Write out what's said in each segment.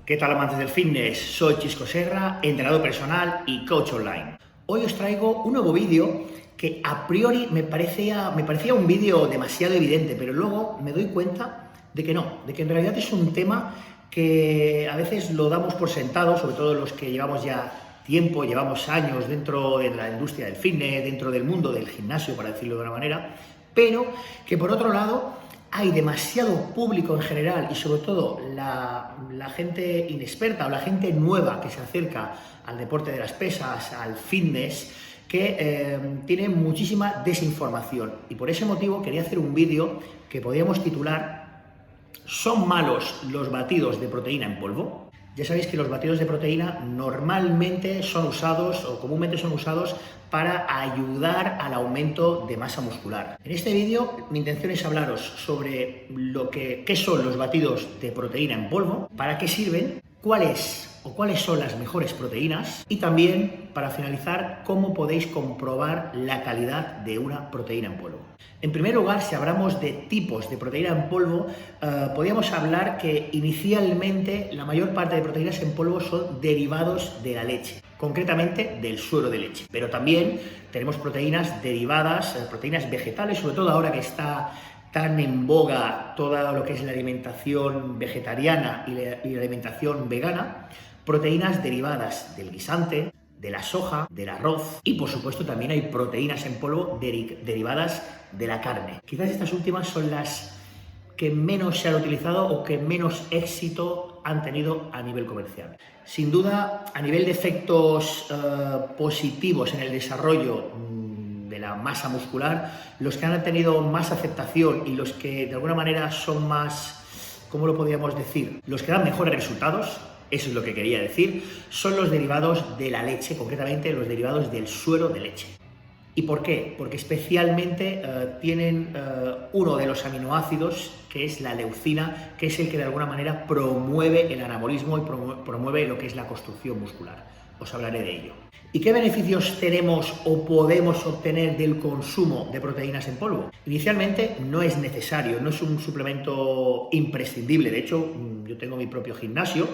¿Qué tal, amantes del fitness? Soy Chisco Serra, entrenador personal y coach online. Hoy os traigo un nuevo vídeo que a priori me parecía un vídeo demasiado evidente, pero luego me doy cuenta de que no, de que en realidad es un tema que a veces lo damos por sentado, sobre todo los que llevamos ya tiempo, llevamos años dentro de la industria del fitness, dentro del mundo del gimnasio, para decirlo de una manera, pero que por otro lado hay demasiado público en general y sobre todo la gente inexperta o la gente nueva que se acerca al deporte de las pesas, al fitness, que tiene muchísima desinformación. Y por ese motivo quería hacer un vídeo que podríamos titular ¿Son malos los batidos de proteína en polvo? Ya sabéis que los batidos de proteína normalmente son usados o comúnmente son usados para ayudar al aumento de masa muscular. En este vídeo mi intención es hablaros sobre qué son los batidos de proteína en polvo, para qué sirven, cuáles son las mejores proteínas y también, para finalizar, cómo podéis comprobar la calidad de una proteína en polvo. En primer lugar, si hablamos de tipos de proteína en polvo, podríamos hablar que inicialmente la mayor parte de proteínas en polvo son derivados de la leche, concretamente del suero de leche. Pero también tenemos proteínas derivadas, proteínas vegetales, sobre todo ahora que está tan en boga todo lo que es la alimentación vegetariana y la alimentación vegana, proteínas derivadas del guisante, de la soja, del arroz y por supuesto también hay proteínas en polvo derivadas de la carne. Quizás estas últimas son las que menos se han utilizado o que menos éxito han tenido a nivel comercial. Sin duda, a nivel de efectos positivos en el desarrollo de la masa muscular, los que han tenido más aceptación y los que de alguna manera son más, ¿cómo lo podríamos decir? Los que dan mejores resultados, eso es lo que quería decir, son los derivados de la leche, concretamente los derivados del suero de leche. ¿Y por qué? Porque especialmente tienen uno de los aminoácidos, que es la leucina, que es el que de alguna manera promueve el anabolismo y promueve lo que es la construcción muscular. Os hablaré de ello. ¿Y qué beneficios tenemos o podemos obtener del consumo de proteínas en polvo? Inicialmente no es necesario, no es un suplemento imprescindible. De hecho, yo tengo mi propio gimnasio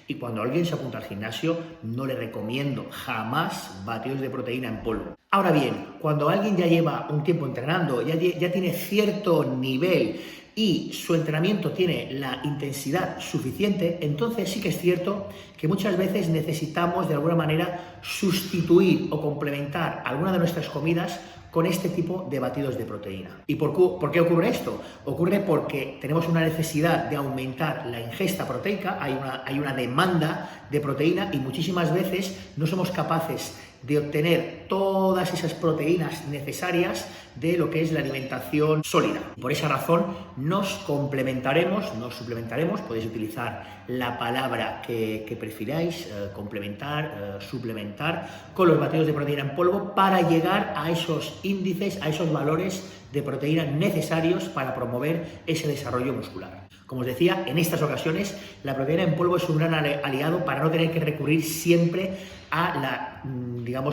y cuando alguien se apunta al gimnasio no le recomiendo jamás batidos de proteína en polvo. Ahora bien, cuando alguien ya lleva un tiempo entrenando, ya tiene cierto nivel y su entrenamiento tiene la intensidad suficiente, entonces sí que es cierto que muchas veces necesitamos de alguna manera sustituir o complementar alguna de nuestras comidas con este tipo de batidos de proteína. ¿Y por qué ocurre esto? Ocurre porque tenemos una necesidad de aumentar la ingesta proteica, hay una demanda de proteína y muchísimas veces no somos capaces de obtener todas esas proteínas necesarias de lo que es la alimentación sólida. Por esa razón nos complementaremos, nos suplementaremos, podéis utilizar la palabra que prefiráis, complementar, suplementar, con los batidos de proteína en polvo para llegar a esos índices, a esos valores de proteína necesarios para promover ese desarrollo muscular. Como os decía, en estas ocasiones la proteína en polvo es un gran aliado para no tener que recurrir siempre a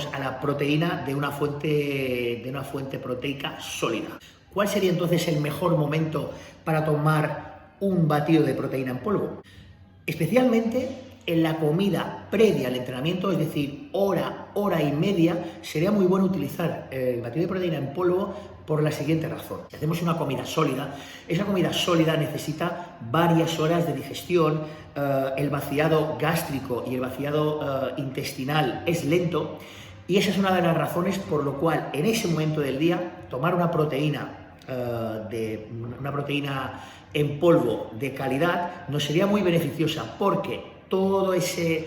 la proteína de una fuente proteica sólida. ¿Cuál sería entonces el mejor momento para tomar un batido de proteína en polvo? Especialmente en la comida previa al entrenamiento, es decir, hora y media, sería muy bueno utilizar el batido de proteína en polvo por la siguiente razón. Si hacemos una comida sólida, esa comida sólida necesita varias horas de digestión, el vaciado gástrico y el vaciado intestinal es lento y esa es una de las razones por lo cual en ese momento del día tomar una proteína en polvo de calidad nos sería muy beneficiosa porque todo ese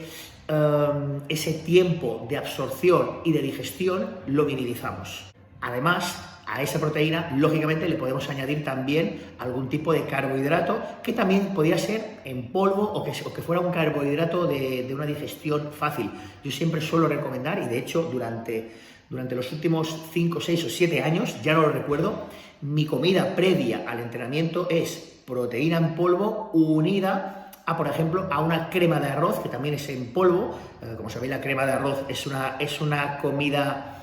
tiempo de absorción y de digestión lo minimizamos. Además, a esa proteína, lógicamente, le podemos añadir también algún tipo de carbohidrato que también podría ser en polvo o que fuera un carbohidrato de una digestión fácil. Yo siempre suelo recomendar, y de hecho durante los últimos 5, 6 o 7 años, ya no lo recuerdo, mi comida previa al entrenamiento es proteína en polvo unida por ejemplo, a una crema de arroz, que también es en polvo. Como sabéis, la crema de arroz es una comida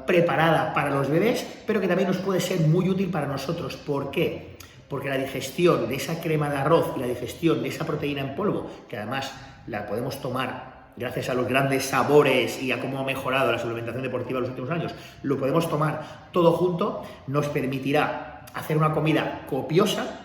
preparada para los bebés, pero que también nos puede ser muy útil para nosotros. ¿Por qué? porque la digestión de esa crema de arroz y la digestión de esa proteína en polvo, que además la podemos tomar gracias a los grandes sabores y a cómo ha mejorado la suplementación deportiva en los últimos años, lo podemos tomar todo junto, nos permitirá hacer una comida copiosa,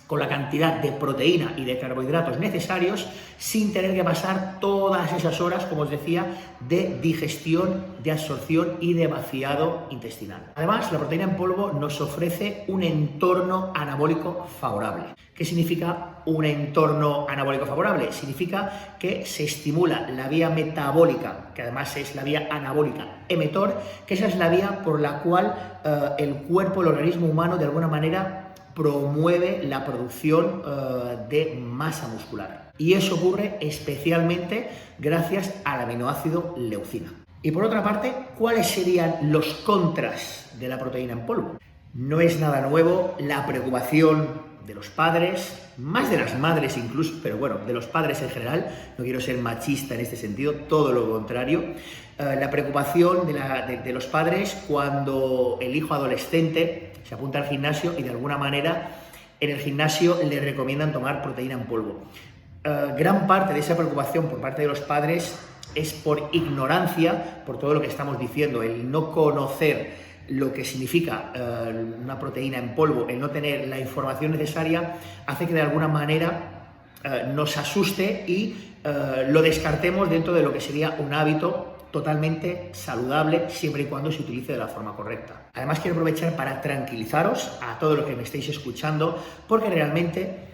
con la cantidad de proteína y de carbohidratos necesarios, sin tener que pasar todas esas horas, como os decía, de digestión, de absorción y de vaciado intestinal. Además, la proteína en polvo nos ofrece un entorno anabólico favorable. ¿Qué significa un entorno anabólico favorable? Significa que se estimula la vía metabólica, que además es la vía anabólica emetor, que esa es la vía por la cual el cuerpo, el organismo humano, de alguna manera promueve la producción de masa muscular. Y eso ocurre especialmente gracias al aminoácido leucina. Y por otra parte, ¿cuáles serían los contras de la proteína en polvo? No es nada nuevo la preocupación de los padres, más de las madres incluso, pero bueno, de los padres en general, no quiero ser machista en este sentido, todo lo contrario, la preocupación de los padres cuando el hijo adolescente se apunta al gimnasio y de alguna manera en el gimnasio le recomiendan tomar proteína en polvo. Gran parte de esa preocupación por parte de los padres es por ignorancia, por todo lo que estamos diciendo, el no conocer lo que significa una proteína en polvo, el no tener la información necesaria, hace que de alguna manera nos asuste y lo descartemos dentro de lo que sería un hábito totalmente saludable, siempre y cuando se utilice de la forma correcta. Además, quiero aprovechar para tranquilizaros a todos los que me estáis escuchando, porque realmente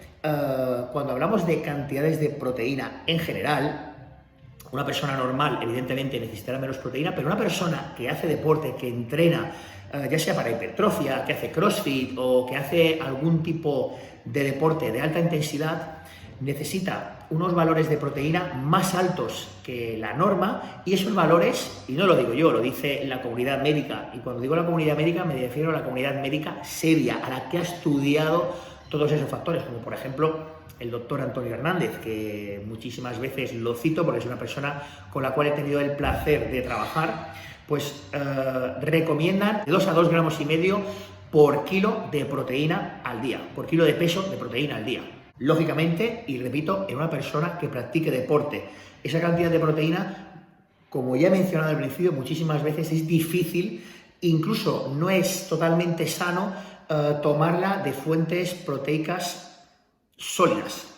cuando hablamos de cantidades de proteína en general, una persona normal, evidentemente, necesitará menos proteína, pero una persona que hace deporte, que entrena, ya sea para hipertrofia, que hace CrossFit o que hace algún tipo de deporte de alta intensidad, necesita unos valores de proteína más altos que la norma, y esos valores, y no lo digo yo, lo dice la comunidad médica, y cuando digo la comunidad médica me refiero a la comunidad médica seria, a la que ha estudiado todos esos factores, como por ejemplo el doctor Antonio Hernández, que muchísimas veces lo cito porque es una persona con la cual he tenido el placer de trabajar, pues recomiendan de 2 a 2,5 gramos por kilo de proteína al día, por kilo de peso de proteína al día. Lógicamente, y repito, en una persona que practique deporte, esa cantidad de proteína, como ya he mencionado al principio, muchísimas veces es difícil, incluso no es totalmente sano tomarla de fuentes proteicas sólidas.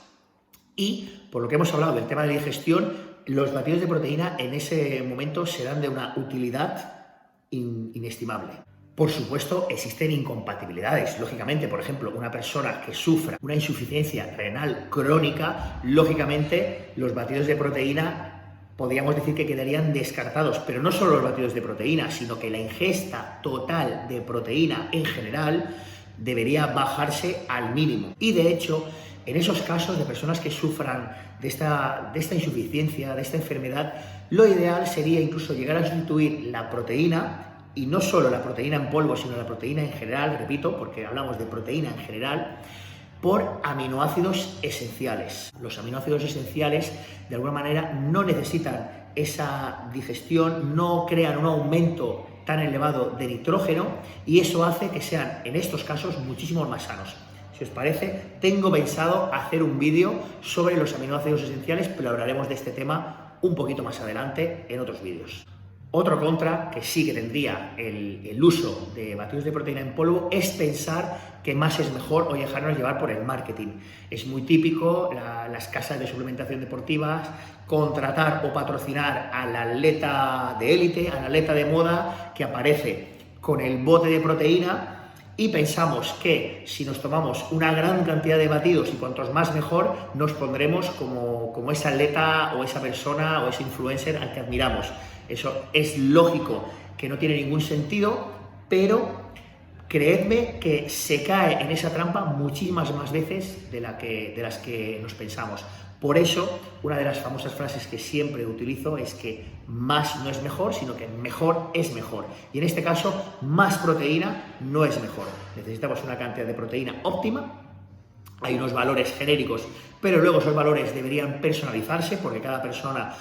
Y, por lo que hemos hablado del tema de la digestión, los batidos de proteína en ese momento serán de una utilidad inestimable. Por supuesto, existen incompatibilidades. Lógicamente, por ejemplo, una persona que sufra una insuficiencia renal crónica, lógicamente los batidos de proteína podríamos decir que quedarían descartados, pero no solo los batidos de proteína, sino que la ingesta total de proteína en general debería bajarse al mínimo. Y de hecho, en esos casos de personas que sufran de esta insuficiencia, de esta enfermedad, lo ideal sería incluso llegar a sustituir la proteína, y no solo la proteína en polvo, sino la proteína en general, repito, porque hablamos de proteína en general, por aminoácidos esenciales. Los aminoácidos esenciales, de alguna manera, no necesitan esa digestión, no crean un aumento tan elevado de nitrógeno, y eso hace que sean, en estos casos, muchísimo más sanos. Si os parece, tengo pensado hacer un vídeo sobre los aminoácidos esenciales, pero hablaremos de este tema un poquito más adelante en otros vídeos. Otro contra que sí que tendría el uso de batidos de proteína en polvo es pensar que más es mejor o dejarnos llevar por el marketing. Es muy típico las casas de suplementación deportivas contratar o patrocinar al atleta de élite, al atleta de moda que aparece con el bote de proteína, y pensamos que si nos tomamos una gran cantidad de batidos y cuantos más mejor, nos pondremos como ese atleta o esa persona o ese influencer al que admiramos. Eso es lógico que no tiene ningún sentido, pero creedme que se cae en esa trampa muchísimas más veces de las que nos pensamos. Por eso, una de las famosas frases que siempre utilizo es que más no es mejor, sino que mejor es mejor. Y en este caso, más proteína no es mejor. Necesitamos una cantidad de proteína óptima. Hay unos valores genéricos, pero luego esos valores deberían personalizarse porque cada persona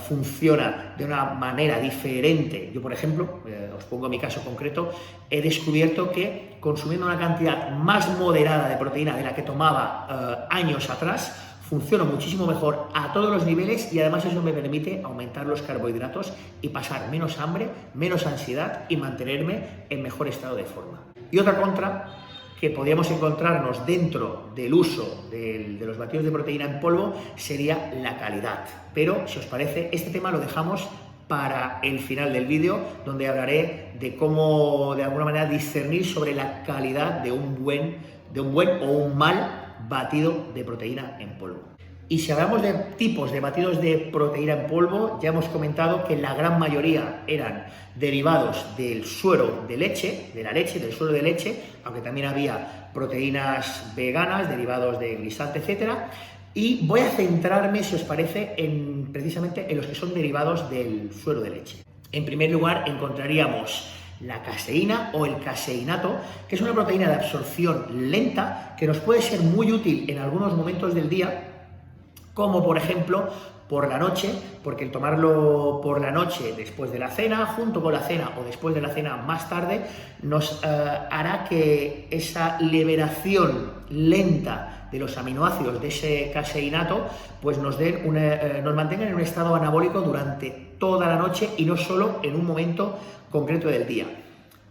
funciona de una manera diferente. Yo, por ejemplo, os pongo mi caso concreto, he descubierto que consumiendo una cantidad más moderada de proteína de la que tomaba años atrás, funciono muchísimo mejor a todos los niveles y además eso me permite aumentar los carbohidratos y pasar menos hambre, menos ansiedad y mantenerme en mejor estado de forma. Y otra contra que podríamos encontrarnos dentro del uso de los batidos de proteína en polvo sería la calidad. Pero, si os parece, este tema lo dejamos para el final del vídeo, donde hablaré de cómo, de alguna manera, discernir sobre la calidad de un buen o un mal batido de proteína en polvo. Y si hablamos de tipos de batidos de proteína en polvo, ya hemos comentado que la gran mayoría eran derivados del suero de leche, del suero de leche, aunque también había proteínas veganas, derivados de glisalte, etcétera. Y voy a centrarme, si os parece, precisamente en los que son derivados del suero de leche. En primer lugar, encontraríamos la caseína o el caseinato, que es una proteína de absorción lenta que nos puede ser muy útil en algunos momentos del día, como por ejemplo por la noche, porque el tomarlo por la noche después de la cena, junto con la cena o después de la cena más tarde, nos hará que esa liberación lenta de los aminoácidos de ese caseinato pues nos mantengan en un estado anabólico durante toda la noche y no solo en un momento concreto del día.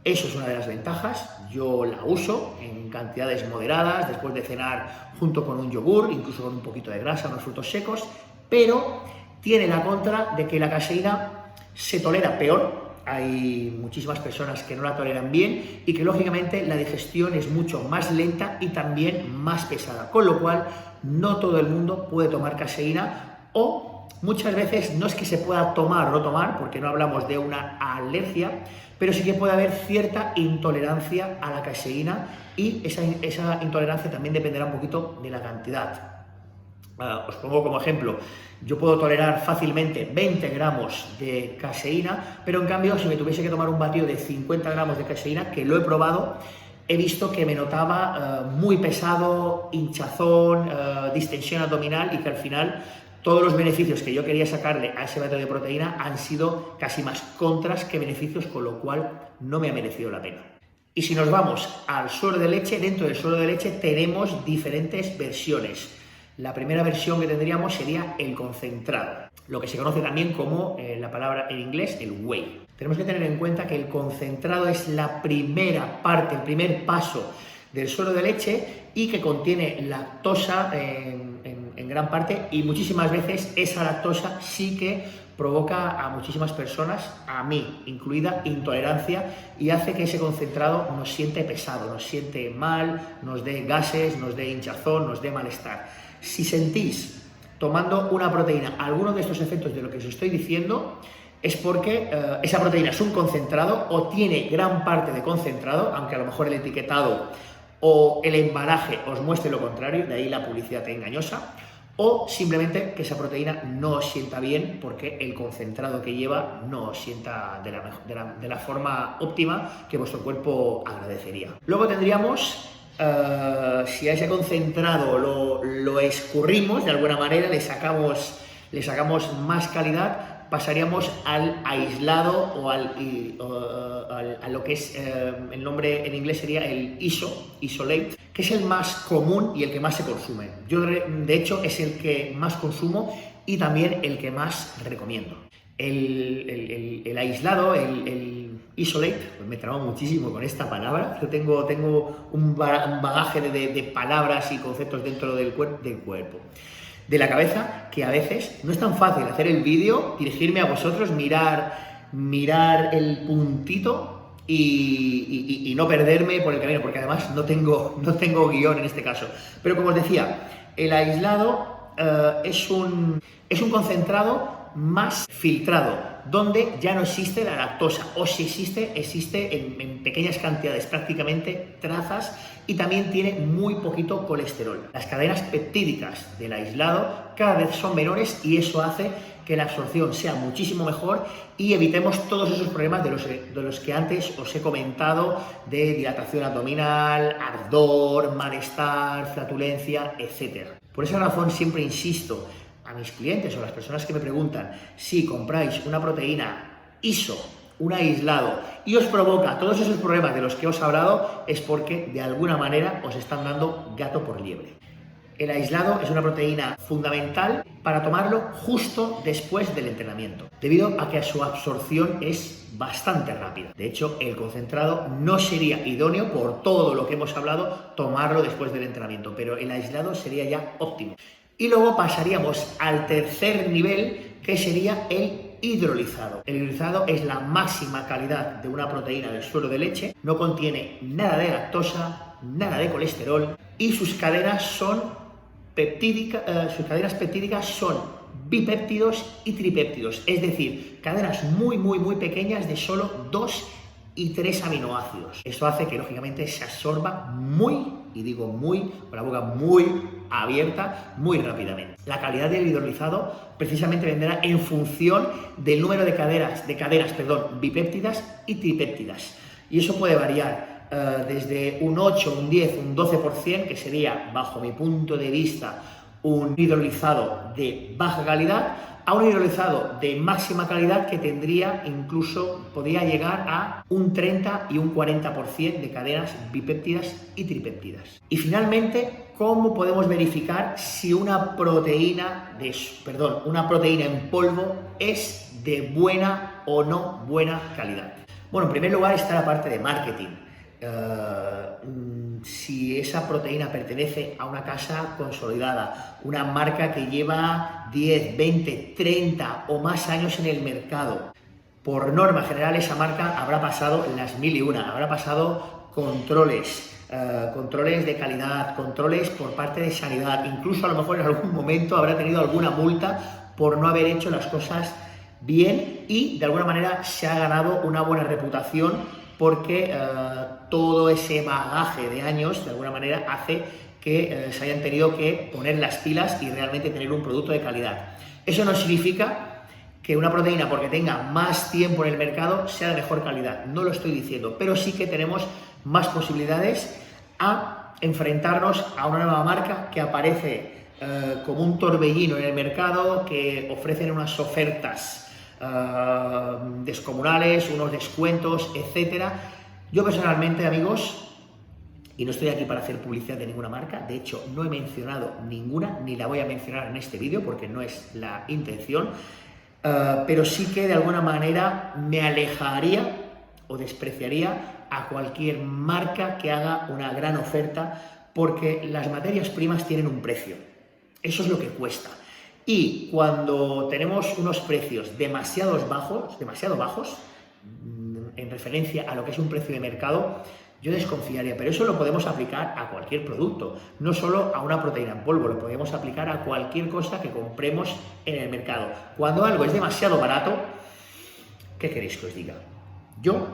Eso es una de las ventajas, yo la uso en cantidades moderadas, después de cenar junto con un yogur, incluso con un poquito de grasa, unos frutos secos, pero tiene la contra de que la caseína se tolera peor. Hay muchísimas personas que no la toleran bien y que lógicamente la digestión es mucho más lenta y también más pesada, con lo cual no todo el mundo puede tomar caseína o muchas veces no es que se pueda tomar o no tomar, porque no hablamos de una alergia, pero sí que puede haber cierta intolerancia a la caseína y esa intolerancia también dependerá un poquito de la cantidad. Os pongo como ejemplo, yo puedo tolerar fácilmente 20 gramos de caseína, pero en cambio si me tuviese que tomar un batido de 50 gramos de caseína, que lo he probado, he visto que me notaba muy pesado, hinchazón, distensión abdominal y que al final todos los beneficios que yo quería sacarle a ese batido de proteína han sido casi más contras que beneficios, con lo cual no me ha merecido la pena. Y si nos vamos al suero de leche, dentro del suero de leche tenemos diferentes versiones. La primera versión que tendríamos sería el concentrado, lo que se conoce también como la palabra en inglés, el whey. Tenemos que tener en cuenta que el concentrado es la primera parte, el primer paso del suero de leche y que contiene lactosa en gran parte, y muchísimas veces esa lactosa sí que provoca a muchísimas personas, a mí incluida, intolerancia y hace que ese concentrado nos siente pesado, nos siente mal, nos dé gases, nos dé hinchazón, nos dé malestar. Si sentís tomando una proteína algunos de estos efectos de lo que os estoy diciendo, es porque esa proteína es un concentrado o tiene gran parte de concentrado, aunque a lo mejor el etiquetado o el embalaje os muestre lo contrario, de ahí la publicidad engañosa, o simplemente que esa proteína no os sienta bien porque el concentrado que lleva no os sienta de la forma óptima que vuestro cuerpo agradecería. Luego tendríamos, si a ese concentrado lo escurrimos de alguna manera, le sacamos más calidad, pasaríamos al aislado o a lo que es, el nombre en inglés sería el isolate, que es el más común y el que más se consume. Yo, de hecho, es el que más consumo y también el que más recomiendo. El aislado, el isolate, pues me trabo muchísimo con esta palabra. Yo tengo un bagaje de palabras y conceptos dentro del cuerpo, de la cabeza, que a veces no es tan fácil hacer el vídeo, dirigirme a vosotros, mirar el puntito y no perderme por el camino, porque además no tengo guión en este caso. Pero como os decía, el aislado es un concentrado más filtrado, donde ya no existe la lactosa, o si existe en pequeñas cantidades, prácticamente trazas, y también tiene muy poquito colesterol. Las cadenas peptídicas del aislado cada vez son menores y eso hace que la absorción sea muchísimo mejor y evitemos todos esos problemas de los que antes os he comentado, de dilatación abdominal, ardor, malestar, flatulencia, etc. Por esa razón siempre insisto, a mis clientes o a las personas que me preguntan si compráis una proteína ISO, un aislado, y os provoca todos esos problemas de los que os he hablado, es porque de alguna manera os están dando gato por liebre. El aislado es una proteína fundamental para tomarlo justo después del entrenamiento, debido a que su absorción es bastante rápida. De hecho, el concentrado no sería idóneo, por todo lo que hemos hablado, tomarlo después del entrenamiento, pero el aislado sería ya óptimo. Y luego pasaríamos al tercer nivel, que sería el hidrolizado. El hidrolizado es la máxima calidad de una proteína del suero de leche, no contiene nada de lactosa, nada de colesterol, y sus cadenas peptídicas son bipéptidos y tripéptidos, es decir, cadenas muy pequeñas de solo 2 y 3 aminoácidos. Esto hace que lógicamente se absorba muy, y digo muy, con la boca muy abierta, muy rápidamente. La calidad del hidrolizado precisamente vendrá en función del número de cadenas bipéptidas y tripéptidas, y eso puede variar desde un 8, un 10, un 12%, que sería, bajo mi punto de vista, un hidrolizado de baja calidad, a un hidrolizado de máxima calidad que podría llegar a un 30 y un 40% de cadenas bipéptidas y tripéptidas. Y finalmente, ¿cómo podemos verificar si una proteína en polvo es de buena o no buena calidad? Bueno, en primer lugar está la parte de marketing. Si esa proteína pertenece a una casa consolidada, una marca que lleva 10, 20, 30 o más años en el mercado, por norma general esa marca habrá pasado las 1000 y una, habrá pasado controles de calidad, controles por parte de sanidad, incluso a lo mejor en algún momento habrá tenido alguna multa por no haber hecho las cosas bien, y de alguna manera se ha ganado una buena reputación, porque todo ese bagaje de años de alguna manera hace que se hayan tenido que poner las pilas y realmente tener un producto de calidad. Eso no significa que una proteína, porque tenga más tiempo en el mercado, sea de mejor calidad, no lo estoy diciendo, pero sí que tenemos más posibilidades a enfrentarnos a una nueva marca que aparece como un torbellino en el mercado, que ofrecen unas ofertas descomunales, unos descuentos, etcétera. Yo personalmente, amigos, y no estoy aquí para hacer publicidad de ninguna marca, de hecho no he mencionado ninguna, ni la voy a mencionar en este vídeo porque no es la intención, pero sí que de alguna manera me alejaría o despreciaría a cualquier marca que haga una gran oferta, porque las materias primas tienen un precio, eso es lo que cuesta. Y cuando tenemos unos precios demasiado bajos, en referencia a lo que es un precio de mercado, yo desconfiaría, pero eso lo podemos aplicar a cualquier producto, no solo a una proteína en polvo, lo podemos aplicar a cualquier cosa que compremos en el mercado. Cuando algo es demasiado barato, ¿qué queréis que os diga? Yo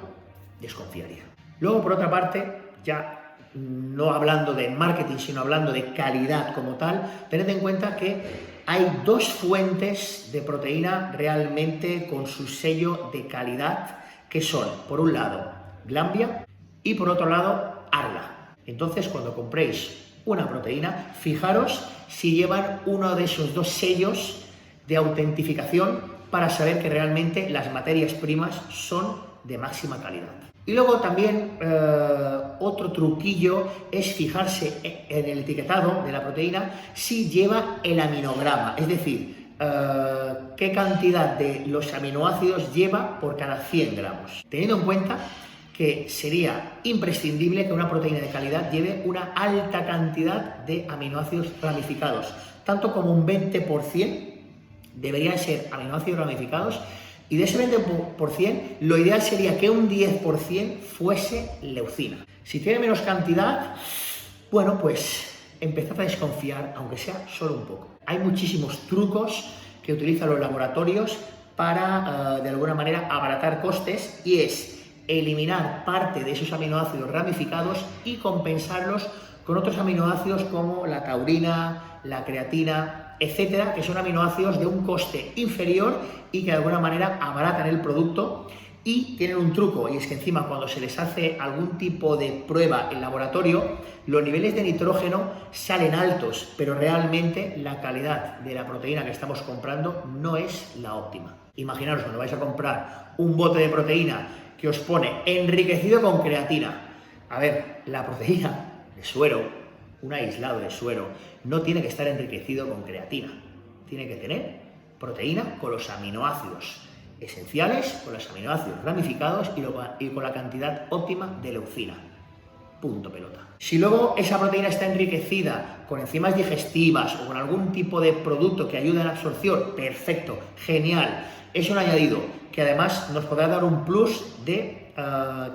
desconfiaría. Luego, por otra parte, ya no hablando de marketing, sino hablando de calidad como tal, tened en cuenta que hay 2 fuentes de proteína realmente con su sello de calidad, que son, por un lado, Glanbia y por otro lado, Arla. Entonces, cuando compréis una proteína, fijaros si llevan uno de esos 2 sellos de autentificación para saber que realmente las materias primas son de máxima calidad. Y luego también otro truquillo es fijarse en el etiquetado de la proteína si lleva el aminograma, es decir, qué cantidad de los aminoácidos lleva por cada 100 gramos. Teniendo en cuenta que sería imprescindible que una proteína de calidad lleve una alta cantidad de aminoácidos ramificados, tanto como un 20% deberían ser aminoácidos ramificados. Y de ese 20%, lo ideal sería que un 10% fuese leucina. Si tiene menos cantidad, bueno, pues empezad a desconfiar, aunque sea solo un poco. Hay muchísimos trucos que utilizan los laboratorios para, de alguna manera, abaratar costes, y es eliminar parte de esos aminoácidos ramificados y compensarlos con otros aminoácidos como la taurina, la creatina, etcétera, que son aminoácidos de un coste inferior y que de alguna manera abaratan el producto Y tienen un truco, y es que encima cuando se les hace algún tipo de prueba en laboratorio, los niveles de nitrógeno salen altos, pero realmente la calidad de la proteína que estamos comprando no es la óptima. Imaginaros cuando vais a comprar un bote de proteína que os pone enriquecido con creatina. A ver, la proteína de suero, un aislado de suero, no tiene que estar enriquecido con creatina. Tiene que tener proteína con los aminoácidos esenciales, con los aminoácidos ramificados y con la cantidad óptima de leucina. Punto pelota. Si luego esa proteína está enriquecida con enzimas digestivas o con algún tipo de producto que ayude a la absorción, perfecto, genial. Es un añadido que además nos podrá dar un plus de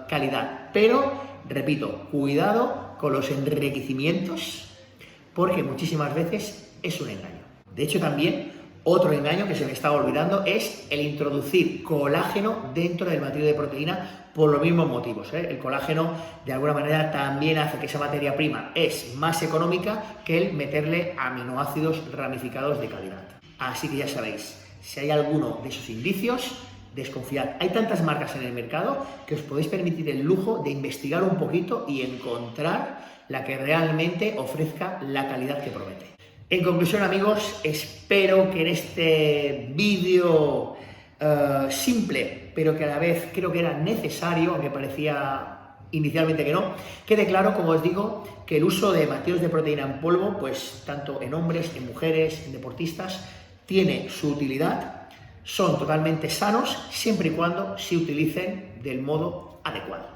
calidad. Pero, repito, cuidado con los enriquecimientos porque muchísimas veces es un engaño. De hecho, también otro engaño que se me estaba olvidando es el introducir colágeno dentro del batido de proteína por los mismos motivos. El colágeno, de alguna manera, también hace que esa materia prima es más económica que el meterle aminoácidos ramificados de calidad. Así que ya sabéis, si hay alguno de esos indicios, desconfiad. Hay tantas marcas en el mercado que os podéis permitir el lujo de investigar un poquito y encontrar la que realmente ofrezca la calidad que promete. En conclusión, amigos, espero que en este vídeo simple, pero que a la vez creo que era necesario, aunque parecía inicialmente que no, quede claro, como os digo, que el uso de batidos de proteína en polvo, pues tanto en hombres, en mujeres, en deportistas, tiene su utilidad, son totalmente sanos, siempre y cuando se utilicen del modo adecuado.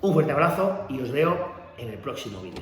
Un fuerte abrazo y os veo en el próximo vídeo.